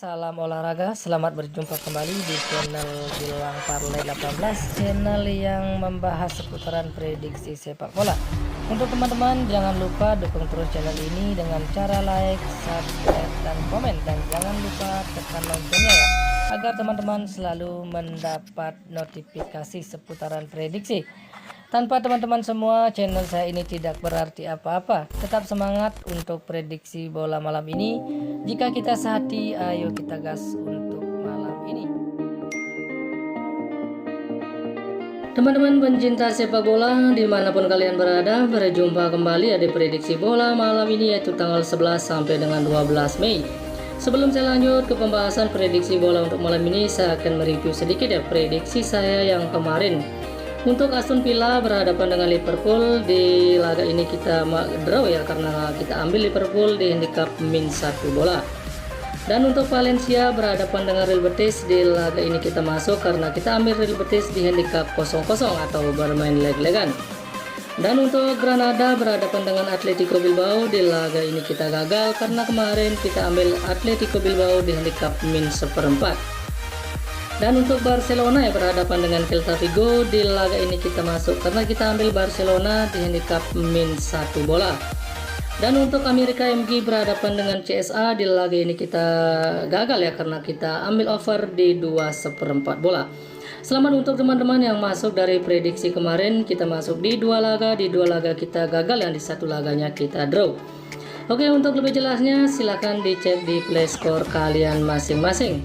salam olahraga. Selamat berjumpa kembali di channel Gilang Parlay 18, channel yang membahas seputaran prediksi sepak bola. Untuk teman-teman, jangan lupa dukung terus channel ini dengan cara like, subscribe, dan komen. Dan jangan lupa tekan loncengnya ya, agar teman-teman selalu mendapat notifikasi seputaran prediksi. Tanpa teman-teman semua, channel saya ini tidak berarti apa-apa. Tetap semangat untuk prediksi bola malam ini. Jika kita sehati, ayo kita gas untuk malam ini. Teman-teman pencinta sepak bola dimanapun kalian berada, berjumpa kembali di prediksi bola malam ini, yaitu tanggal 11 sampai dengan 12 Mei. Sebelum saya lanjut ke pembahasan prediksi bola untuk malam ini, saya akan mereview sedikit ya prediksi saya yang kemarin. Untuk Aston Villa berhadapan dengan Liverpool, di laga ini kita draw ya, karena kita ambil Liverpool di handicap -1 bola. Dan untuk Valencia berhadapan dengan Real Betis, di laga ini kita masuk karena kita ambil Real Betis di handicap 0-0 atau bermain leg-legan. Dan untuk Granada berhadapan dengan Atletico Bilbao, di laga ini kita gagal karena kemarin kita ambil Atletico Bilbao di handicap -1/4. Dan untuk Barcelona yang berhadapan dengan Celta Vigo, di laga ini kita masuk karena kita ambil Barcelona di handicap -1 bola. Dan untuk Amerika MG berhadapan dengan CSA, di laga ini kita gagal ya karena kita ambil over di 2/4 bola. Selamat untuk teman-teman yang masuk dari prediksi kemarin. Kita masuk di dua laga kita gagal, yang di satu laganya kita draw. Oke, untuk lebih jelasnya silahkan dicek di play score kalian masing-masing.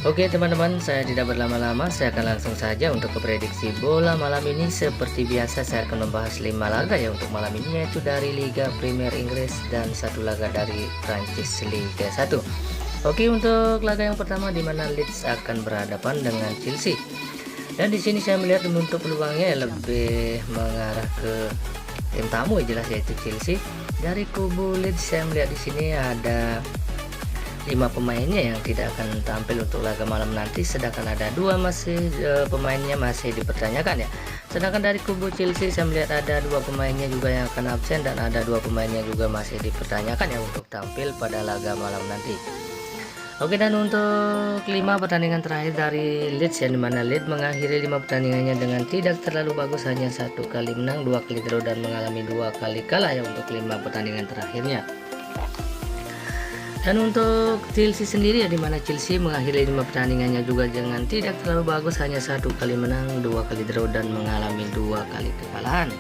Oke teman-teman, saya tidak berlama-lama, saya akan langsung saja untuk ke prediksi bola malam ini. Seperti biasa saya akan membahas 5 laga ya untuk malam ini, yaitu dari Liga Premier Inggris dan 1 laga dari Prancis Liga 1. Oke, untuk laga yang pertama di mana Leeds akan berhadapan dengan Chelsea. Dan di sini saya melihat untuk peluangnya lebih mengarah ke tim tamu ya, jelas yaitu Chelsea. Dari kubu Leeds saya melihat di sini ada 5 pemainnya yang tidak akan tampil untuk laga malam nanti, sedangkan ada 2 pemainnya masih dipertanyakan ya. Sedangkan dari kubu Chelsea saya melihat ada 2 pemainnya juga yang akan absen dan ada 2 pemainnya juga masih dipertanyakan ya untuk tampil pada laga malam nanti. Oke, dan untuk 5 pertandingan terakhir dari Leeds yang dimana Leeds mengakhiri 5 pertandingannya dengan tidak terlalu bagus, hanya 1 kali menang, 2 kali draw dan mengalami 2 kali kalah ya untuk 5 pertandingan terakhirnya. Dan untuk Chelsea sendiri ya, dimana Chelsea mengakhiri 5 pertandingannya juga dengan tidak terlalu bagus, hanya 1 kali menang, 2 kali draw dan mengalami 2 kali kekalahan.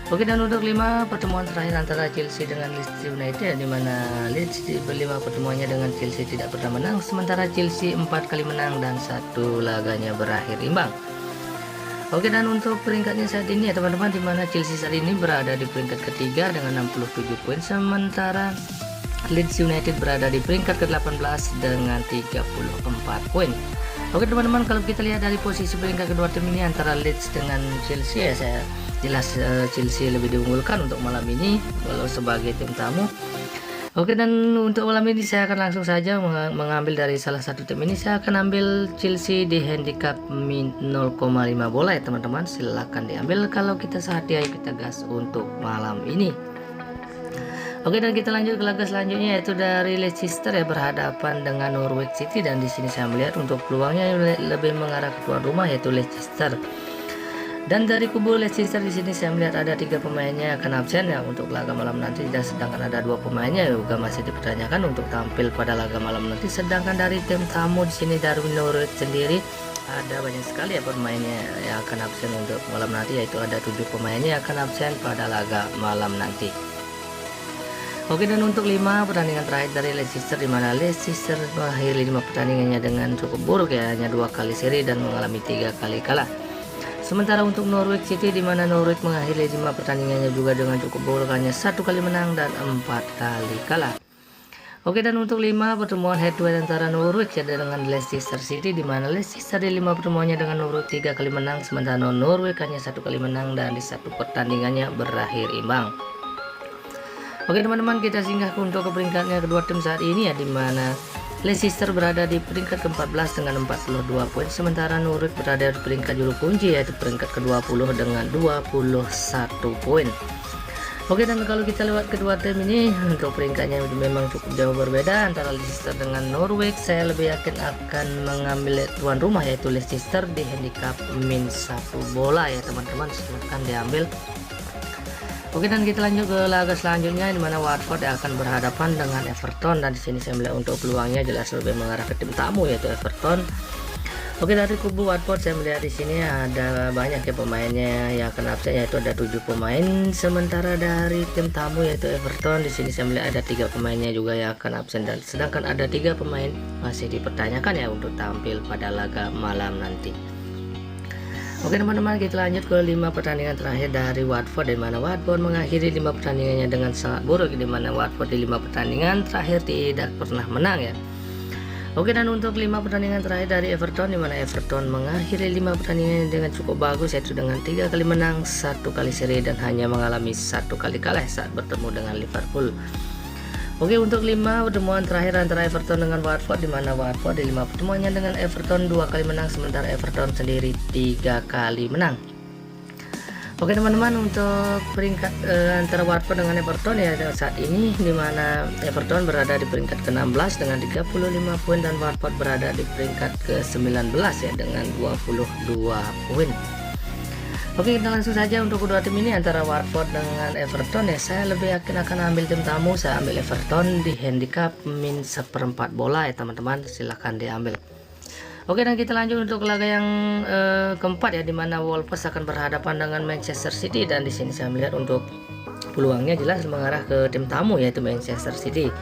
Oke, dan untuk 5 pertemuan terakhir antara Chelsea dengan Leeds United ya, dimana Leeds di 5 pertemuannya dengan Chelsea tidak pernah menang, sementara Chelsea 4 kali menang dan 1 laganya berakhir imbang. Oke, dan untuk peringkatnya saat ini ya teman-teman, dimana Chelsea saat ini berada di peringkat ketiga dengan 67 poin, sementara Leeds United berada di peringkat ke-18 dengan 34 poin. Oke teman-teman, kalau kita lihat dari posisi peringkat kedua tim ini antara Leeds dengan Chelsea ya, saya jelas Chelsea lebih diunggulkan untuk malam ini walau sebagai tim tamu. Oke, dan untuk malam ini saya akan langsung saja mengambil dari salah satu tim ini. Saya akan ambil Chelsea di handicap -0,5 bola ya teman-teman, silahkan diambil. Kalau kita sehati, ayo kita gas untuk malam ini. Oke, dan kita lanjut ke laga selanjutnya, yaitu dari Leicester ya berhadapan dengan Norwich City, dan di sini saya melihat untuk peluangnya lebih mengarah ke tuan rumah yaitu Leicester. Dan dari kubu Leicester di sini saya melihat ada 3 pemainnya akan absen ya untuk laga malam nanti, dan sedangkan ada 2 pemainnya juga masih dipertanyakan untuk tampil pada laga malam nanti. Sedangkan dari tim tamu di sini dari Norwich sendiri ada banyak sekali ya pemainnya yang akan absen untuk malam nanti, yaitu ada 7 pemainnya yang akan absen pada laga malam nanti. Oke, dan untuk 5 pertandingan terakhir dari Leicester, di mana Leicester mengakhiri 5 pertandingannya dengan cukup buruk ya, hanya 2 kali seri dan mengalami 3 kali kalah. Sementara untuk Norwich City, di mana Norwich mengakhiri 5 pertandingannya juga dengan cukup buruk, hanya 1 kali menang dan 4 kali kalah. Oke, dan untuk 5 pertemuan head to head antara Norwich ya dengan Leicester City, di mana Leicester di 5 pertemuannya dengan Norwich 3 kali menang, sementara Norwich hanya 1 kali menang dan di 1 pertandingannya berakhir imbang. Oke teman-teman, kita singgah untuk ke peringkatnya kedua tim saat ini ya, dimana Leicester berada di peringkat ke-14 dengan 42 poin, sementara Norwich berada di peringkat juru kunci yaitu peringkat ke-20 dengan 21 poin. Oke, dan kalau kita lewat kedua tim ini, untuk peringkatnya memang cukup jauh berbeda antara Leicester dengan Norwich. Saya lebih yakin akan mengambil tuan rumah yaitu Leicester di handicap min 1 bola ya teman-teman, silahkan diambil. Oke, dan kita lanjut ke laga selanjutnya di mana Watford akan berhadapan dengan Everton, dan di sini saya melihat untuk peluangnya jelas lebih mengarah ke tim tamu yaitu Everton. Oke, dari kubu Watford saya melihat di sini ada banyak ya pemainnya yang akan absen, yaitu ada 7 pemain, sementara dari tim tamu yaitu Everton di sini saya melihat ada 3 pemainnya juga yang akan absen, dan sedangkan ada 3 pemain masih dipertanyakan ya untuk tampil pada laga malam nanti. Oke teman-teman, kita lanjut ke 5 pertandingan terakhir dari Watford, di mana Watford mengakhiri 5 pertandingannya dengan sangat buruk, di mana Watford di 5 pertandingan terakhir tidak pernah menang ya. Oke, dan untuk 5 pertandingan terakhir dari Everton, di mana Everton mengakhiri 5 pertandingan dengan cukup bagus, yaitu dengan 3 kali menang, 1 kali seri, dan hanya mengalami 1 kali kalah saat bertemu dengan Liverpool. Oke, untuk 5 pertemuan terakhir antara Everton dengan Watford, di mana Watford di 5 pertemuannya dengan Everton 2 kali menang, sementara Everton sendiri 3 kali menang. Oke teman-teman, untuk peringkat antara Watford dengan Everton ya saat ini, di mana Everton berada di peringkat ke-16 dengan 35 poin dan Watford berada di peringkat ke-19 ya dengan 22 poin. Oke, kita langsung saja untuk kedua tim ini antara Watford dengan Everton ya. Saya lebih yakin akan ambil tim tamu, saya ambil Everton di handicap min 1/4 bola ya teman-teman, silahkan diambil. Oke, dan kita lanjut untuk laga yang keempat ya, di mana Wolves akan berhadapan dengan Manchester City, dan di sini saya melihat untuk peluangnya jelas mengarah ke tim tamu yaitu Manchester City.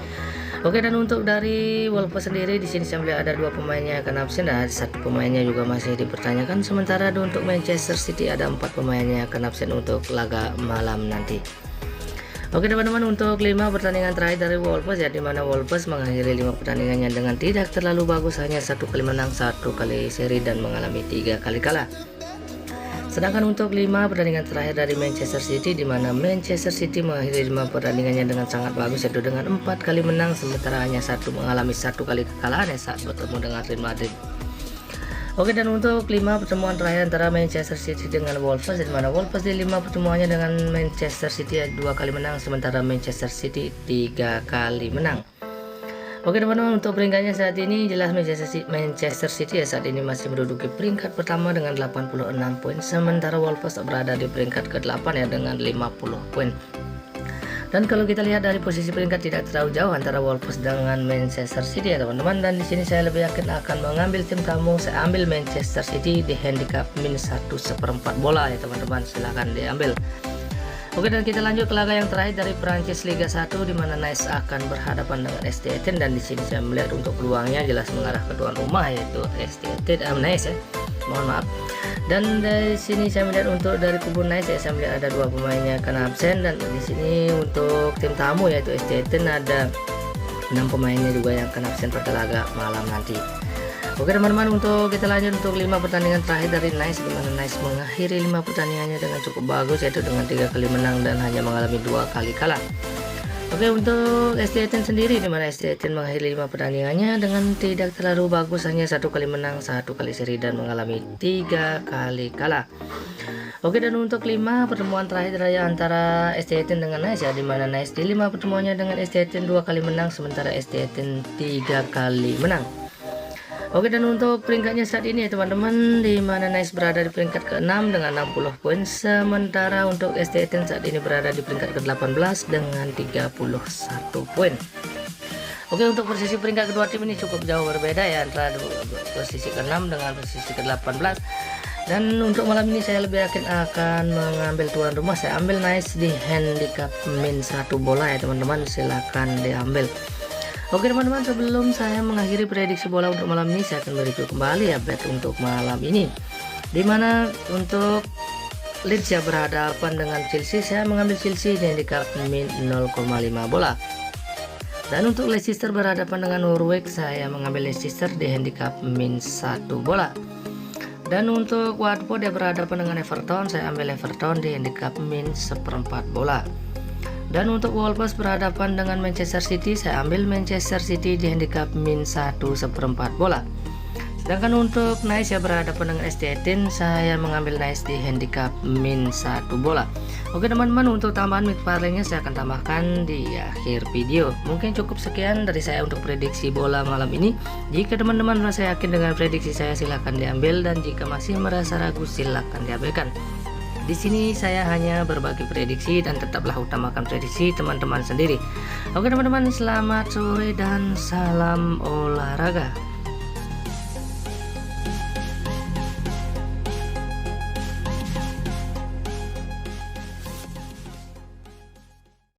Oke, dan untuk dari Wolves sendiri di sini saya melihat ada 2 pemainnya akan absen dan 1 pemainnya juga masih dipertanyakan, sementara untuk Manchester City ada 4 pemainnya akan absen untuk laga malam nanti. Oke teman-teman, untuk 5 pertandingan terakhir dari Wolves ya, di mana Wolves mengakhiri 5 pertandingannya dengan tidak terlalu bagus, hanya 1 kali menang, 1 kali seri, dan mengalami 3 kali kalah. Sedangkan untuk 5 pertandingan terakhir dari Manchester City, di mana Manchester City mengakhiri 5 pertandingannya dengan sangat bagus, yaitu dengan 4 kali menang, sementara hanya mengalami 1 kali kekalahan ya saat bertemu dengan Real Madrid. Oke, dan untuk 5 pertemuan terakhir antara Manchester City dengan Wolves, di mana Wolves di 5 pertemuannya dengan Manchester City 2 kali menang, sementara Manchester City 3 kali menang. Oke teman-teman, untuk peringkatnya saat ini jelas Manchester City ya saat ini masih menduduki peringkat pertama dengan 86 poin, sementara Wolves berada di peringkat ke-8 ya dengan 50 poin. Dan kalau kita lihat dari posisi peringkat tidak terlalu jauh antara Wolves dengan Manchester City ya teman-teman, dan di sini saya lebih yakin akan mengambil tim tamu, saya ambil Manchester City di handicap min 1/4 bola ya teman-teman, silahkan diambil. Oke, dan kita lanjut ke laga yang terakhir dari Prancis Liga 1, di mana Nice akan berhadapan dengan ST Etienne, dan di sini saya melihat untuk peluangnya jelas mengarah ke tuan rumah yaitu ST Etienne Nice ya. Mohon maaf. Dan dari sini saya melihat untuk dari kubu Nice ya, saya melihat ada 2 pemainnya akan absen, dan di sini untuk tim tamu yaitu ST Etienne ada 6 pemainnya juga yang akan absen pada laga malam nanti. Oke teman-teman, untuk kita lanjut untuk 5 pertandingan terakhir dari Nice, di mana Nice mengakhiri 5 pertandingannya dengan cukup bagus, yaitu dengan 3 kali menang dan hanya mengalami 2 kali kalah. Oke, untuk ST Etienne sendiri, di mana ST Etienne mengakhiri 5 pertandingannya dengan tidak terlalu bagus, hanya 1 kali menang, 1 kali seri, dan mengalami 3 kali kalah. Oke, dan untuk 5 pertemuan terakhir dari antara ST Etienne dengan Nice ya, di mana Nice di 5 pertemuannya dengan ST Etienne 2 kali menang, sementara ST Etienne 3 kali menang. Oke, dan untuk peringkatnya saat ini ya teman-teman, di mana Nice berada di peringkat ke-6 dengan 60 poin, sementara untuk ST Etienne saat ini berada di peringkat ke-18 dengan 31 poin. Oke, untuk posisi peringkat kedua tim ini cukup jauh berbeda ya, antara posisi ke-6 dengan posisi ke-18. Dan untuk malam ini saya lebih yakin akan mengambil tuan rumah, saya ambil Nice di handicap min 1 bola ya teman-teman, silahkan diambil. Oke teman-teman, sebelum saya mengakhiri prediksi bola untuk malam ini, saya akan mereview kembali ya bet untuk malam ini, dimana untuk Leeds ya berhadapan dengan Chelsea, saya mengambil Chelsea di handicap min 0,5 bola. Dan untuk Leicester berhadapan dengan Norwich, saya mengambil Leicester di handicap min 1 bola. Dan untuk Watford ya berhadapan dengan Everton, saya ambil Everton di handicap min 1/4 bola. Dan untuk Wolves berhadapan dengan Manchester City, saya ambil Manchester City di handicap min 1/4 bola. Sedangkan untuk Nice yang berhadapan dengan ST18, saya mengambil Nice di handicap min 1 bola. Oke teman-teman, untuk tambahan McFarlane-nya saya akan tambahkan di akhir video. Mungkin cukup sekian dari saya untuk prediksi bola malam ini. Jika teman-teman merasa yakin dengan prediksi saya, silahkan diambil, dan jika masih merasa ragu silahkan diabaikan. Di sini saya hanya berbagi prediksi, dan tetaplah utamakan prediksi teman-teman sendiri. Oke teman-teman, selamat sore dan salam olahraga.